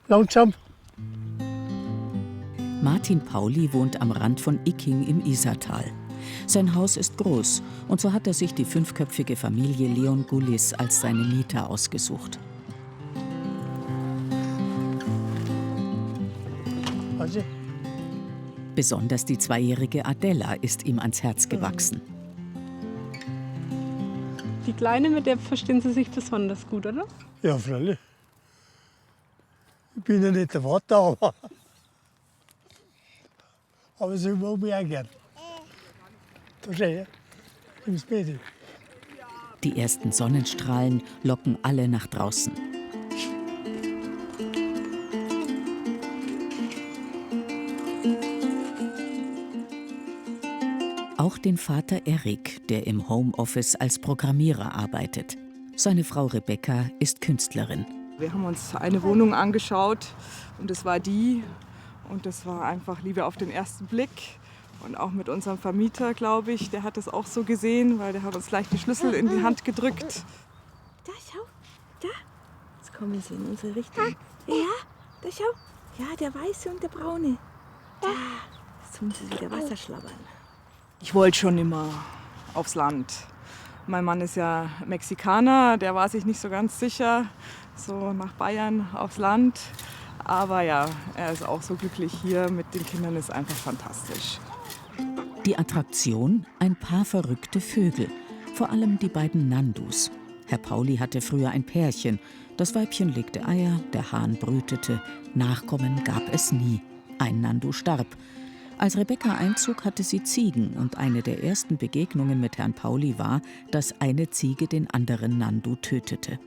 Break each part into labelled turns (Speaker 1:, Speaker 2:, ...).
Speaker 1: langsam.
Speaker 2: Martin Pauli wohnt am Rand von Icking im Isartal. Sein Haus ist groß und so hat er sich die 5-köpfige Familie Leon Gullis als seine Mieter ausgesucht.
Speaker 1: Also,
Speaker 2: Besonders die 2-jährige Adela ist ihm ans Herz gewachsen.
Speaker 3: Die Kleine, mit der verstehen Sie sich besonders gut, oder?
Speaker 1: ja, freilich. Ich bin ja nicht der Vater, aber sie mag mich auch gern. Da schau her, ins Bett.
Speaker 2: Die ersten Sonnenstrahlen locken alle nach draußen. Auch den Vater Erik, der im Homeoffice als Programmierer arbeitet. Seine Frau Rebecca ist Künstlerin.
Speaker 4: Wir haben uns eine Wohnung angeschaut und es war die. Und das war einfach Liebe auf den ersten Blick. Und auch mit unserem Vermieter, glaube ich, der hat das auch so gesehen, weil der hat uns gleich die Schlüssel in die Hand gedrückt.
Speaker 5: Da, schau. Da. Jetzt kommen sie in unsere Richtung. Ja, da schau. Ja, der Weiße und der Braune. Da. Jetzt tun sie wieder Wasser schlabbern.
Speaker 4: Ich wollte schon immer aufs Land. Mein Mann ist ja Mexikaner, der war sich nicht so ganz sicher, so nach Bayern aufs Land. Aber ja, er ist auch so glücklich hier mit den Kindern, ist einfach fantastisch.
Speaker 2: Die Attraktion? Ein paar verrückte Vögel. Vor allem die beiden Nandus. Herr Pauli hatte früher ein Pärchen. Das Weibchen legte Eier, der Hahn brütete. Nachkommen gab es nie. Ein Nandu starb. Als Rebecca einzog, hatte sie Ziegen und eine der ersten Begegnungen mit Herrn Pauli war, dass eine Ziege den anderen Nandu tötete.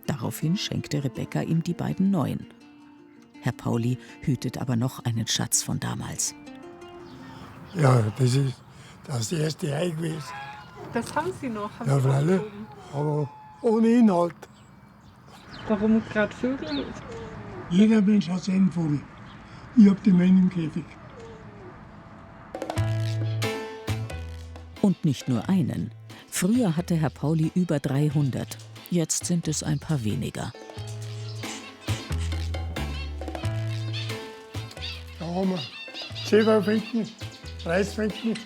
Speaker 2: Daraufhin schenkte Rebecca ihm die beiden neuen. Herr Pauli hütet aber noch einen Schatz von damals.
Speaker 1: Ja, das ist das erste Ei gewesen.
Speaker 3: Das haben Sie noch. Haben
Speaker 1: Ja,
Speaker 3: Sie
Speaker 1: freilich,
Speaker 3: aufgehoben.
Speaker 1: aber ohne Inhalt.
Speaker 3: Warum gerade Vögel?
Speaker 1: Jeder Mensch hat seinen Vogel. Ich hab den meinen im Käfig.
Speaker 2: Und nicht nur einen. Früher hatte Herr Pauli über 300. Jetzt sind es ein paar weniger.
Speaker 1: Da haben wir Zeberfinken, Reisfinken.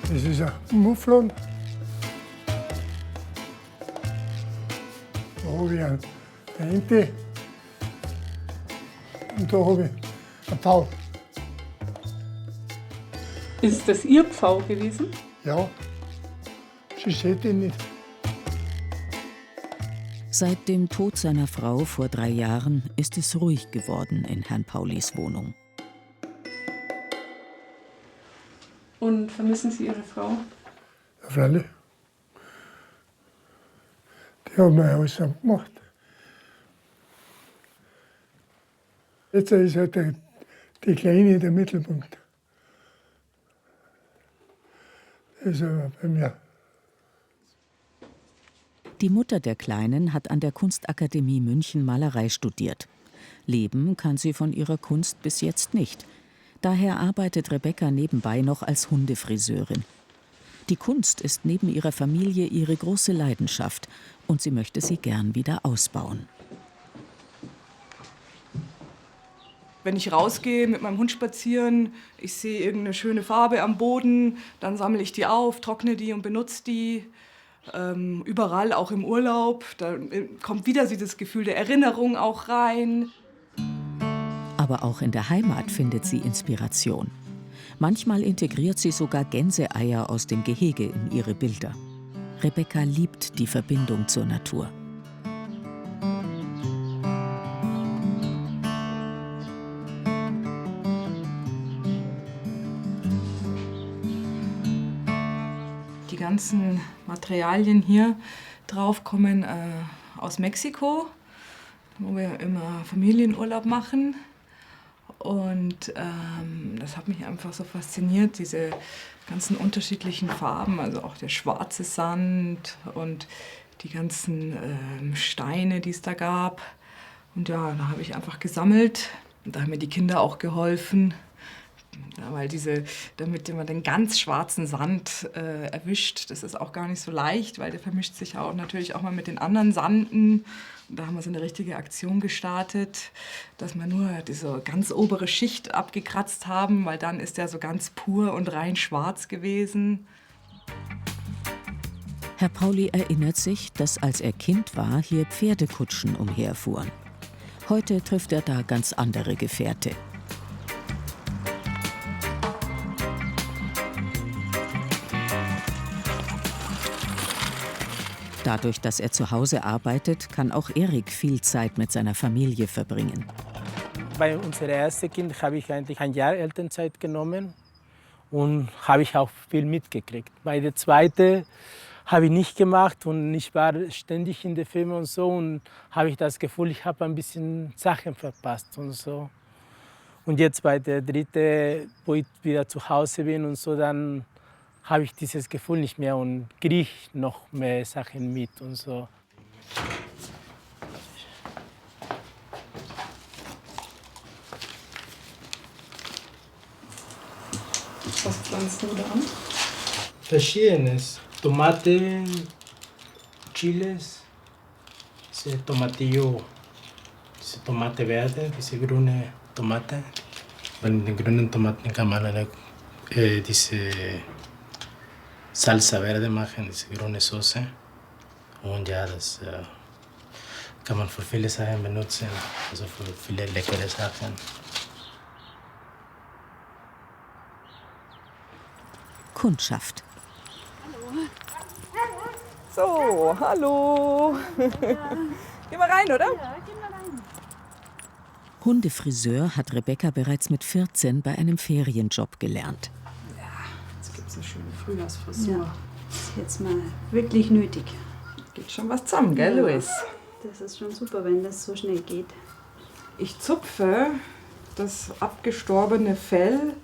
Speaker 1: Das ist ein Mufflon. Da habe ich eine Ente. Und da habe ich einen Pfau.
Speaker 3: Ist das Ihr Pfau gewesen?
Speaker 1: Ja, sie sieht ihn nicht.
Speaker 2: Seit dem Tod seiner Frau vor 3 Jahren ist es ruhig geworden in Herrn Paulis Wohnung.
Speaker 3: Und vermissen Sie Ihre Frau?
Speaker 1: Ja, freilich. Die haben mir alles gemacht. Jetzt ist halt die Kleine der Mittelpunkt. Das ist aber bei mir.
Speaker 2: Die Mutter der Kleinen hat an der Kunstakademie München Malerei studiert. Leben kann sie von ihrer Kunst bis jetzt nicht. Daher arbeitet Rebecca nebenbei noch als Hundefriseurin. Die Kunst ist neben ihrer Familie ihre große Leidenschaft und sie möchte sie gern wieder ausbauen.
Speaker 4: Wenn ich rausgehe mit meinem Hund spazieren, ich sehe irgendeine schöne Farbe am Boden, dann sammle ich die auf, trockne die und benutze die. Überall, auch im Urlaub, da kommt wieder dieses Gefühl der Erinnerung auch rein.
Speaker 2: Aber auch in der Heimat findet sie Inspiration. Manchmal integriert sie sogar Gänseeier aus dem Gehege in ihre Bilder. Rebecca liebt die Verbindung zur Natur.
Speaker 4: Die ganzen Materialien hier drauf kommen aus Mexiko, wo wir immer Familienurlaub machen. Und das hat mich einfach so fasziniert, diese ganzen unterschiedlichen Farben, also auch der schwarze Sand und die ganzen Steine, die es da gab. Und ja, da habe ich einfach gesammelt Und da haben mir die Kinder auch geholfen, ja, weil damit man den ganz schwarzen Sand erwischt, das ist auch gar nicht so leicht, weil der vermischt sich auch natürlich auch mal mit den anderen Sanden. Und da haben wir so eine richtige Aktion gestartet, dass wir nur diese ganz obere Schicht abgekratzt haben, weil dann ist der so ganz pur und rein schwarz gewesen.
Speaker 2: Herr Pauli erinnert sich, dass als er Kind war, hier Pferdekutschen umherfuhren. Heute trifft er da ganz andere Gefährte. Dadurch, dass er zu Hause arbeitet, kann auch Erik viel Zeit mit seiner Familie verbringen.
Speaker 6: Bei unserem ersten Kind habe ich eigentlich ein Jahr Elternzeit genommen und habe ich auch viel mitgekriegt. Bei der zweiten habe ich nicht gemacht und ich war ständig in der Firma und so und habe ich das Gefühl, ich habe ein bisschen Sachen verpasst und so. Und jetzt bei der dritten, wo ich wieder zu Hause bin und so, dann habe ich dieses Gefühl nicht mehr und kriege noch mehr Sachen mit und so.
Speaker 3: Was pflanzt du da an?
Speaker 6: Verschiedenes. Tomate, Chiles, diese Tomatillo, diese Tomate verde, diese grüne Tomate. Weil mit den grünen Tomaten kann man diese Salsa verde machen, diese grüne Soße. Und ja, das kann man für viele Sachen benutzen, also für viele leckere Sachen.
Speaker 2: Kundschaft.
Speaker 5: So, hallo. Gehen wir rein, oder?
Speaker 2: Hundefriseur hat Rebecca bereits mit 14 bei einem Ferienjob gelernt.
Speaker 4: Jetzt gibt es eine schöne Frühjahrsfrisur.
Speaker 7: Ja, das ist jetzt mal wirklich nötig.
Speaker 4: Geht schon was zusammen, gell,
Speaker 7: Ja.
Speaker 4: Luis?
Speaker 7: Das ist schon super, wenn das so schnell geht.
Speaker 4: Ich zupfe das abgestorbene Fell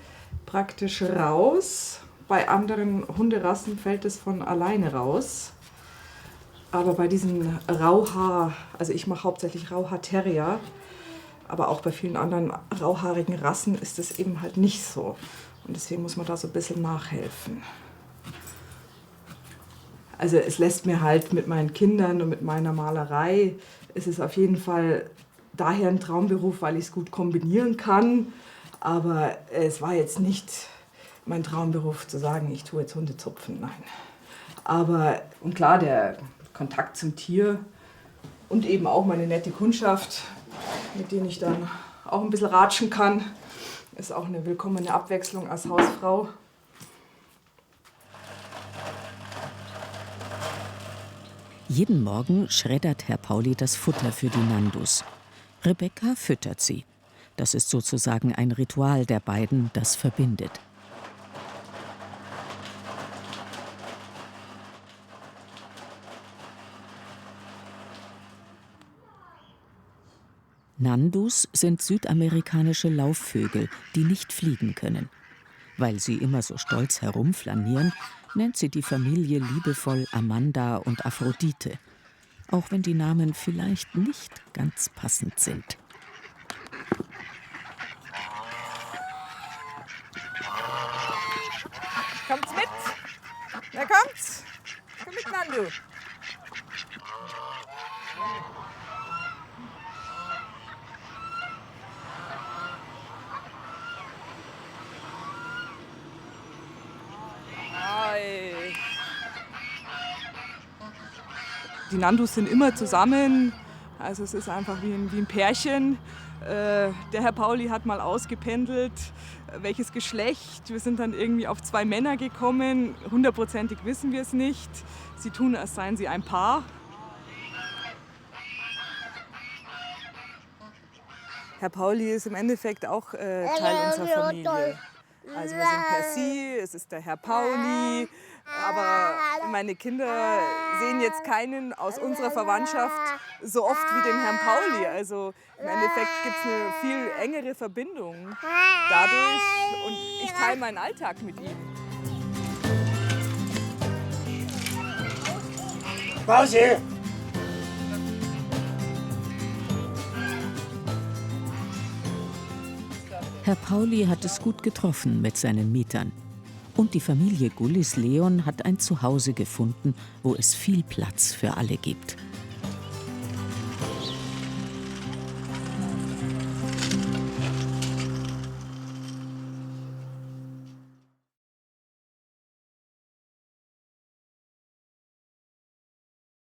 Speaker 4: praktisch raus. Bei anderen Hunderassen fällt es von alleine raus. Aber bei diesen Rauhaar, also ich mache hauptsächlich Rauhaar-Terrier, aber auch bei vielen anderen rauhaarigen Rassen ist es eben halt nicht so. Und deswegen muss man da so ein bisschen nachhelfen. Also es lässt mir halt mit meinen Kindern und mit meiner Malerei, es ist auf jeden Fall daher ein Traumberuf, weil ich es gut kombinieren kann. Aber es war jetzt nicht mein Traumberuf zu sagen, ich tue jetzt Hunde zupfen, nein. Aber und klar, der Kontakt zum Tier und eben auch meine nette Kundschaft, mit denen ich dann auch ein bisschen ratschen kann, ist auch eine willkommene Abwechslung als Hausfrau.
Speaker 2: Jeden Morgen schreddert Herr Pauli das Futter für die Nandus. Rebecca füttert sie. Das ist sozusagen ein Ritual der beiden, das verbindet. Nandus sind südamerikanische Laufvögel, die nicht fliegen können. Weil sie immer so stolz herumflanieren, nennt sie die Familie liebevoll Amanda und Aphrodite. Auch wenn die Namen vielleicht nicht ganz passend sind.
Speaker 5: Kommt's mit? Na kommt's? Komm mit, Nandu.
Speaker 4: Die Nandus sind immer zusammen, also es ist einfach wie ein Pärchen. Der Herr Pauli hat mal ausgependelt, welches Geschlecht. Wir sind dann irgendwie auf 2 Männer gekommen. 100%ig wissen wir es nicht. Sie tun, als seien sie ein Paar. Herr Pauli ist im Endeffekt auch Teil unserer Familie. Also wir sind per Sie, es ist der Herr Pauli, aber meine Kinder sehen jetzt keinen aus unserer Verwandtschaft so oft wie den Herrn Pauli. Also im Endeffekt gibt es eine viel engere Verbindung dadurch und ich teile meinen Alltag mit ihm.
Speaker 1: Pause!
Speaker 2: Herr Pauli hat es gut getroffen mit seinen Mietern. Und die Familie Gullis-Leon hat ein Zuhause gefunden, wo es viel Platz für alle gibt.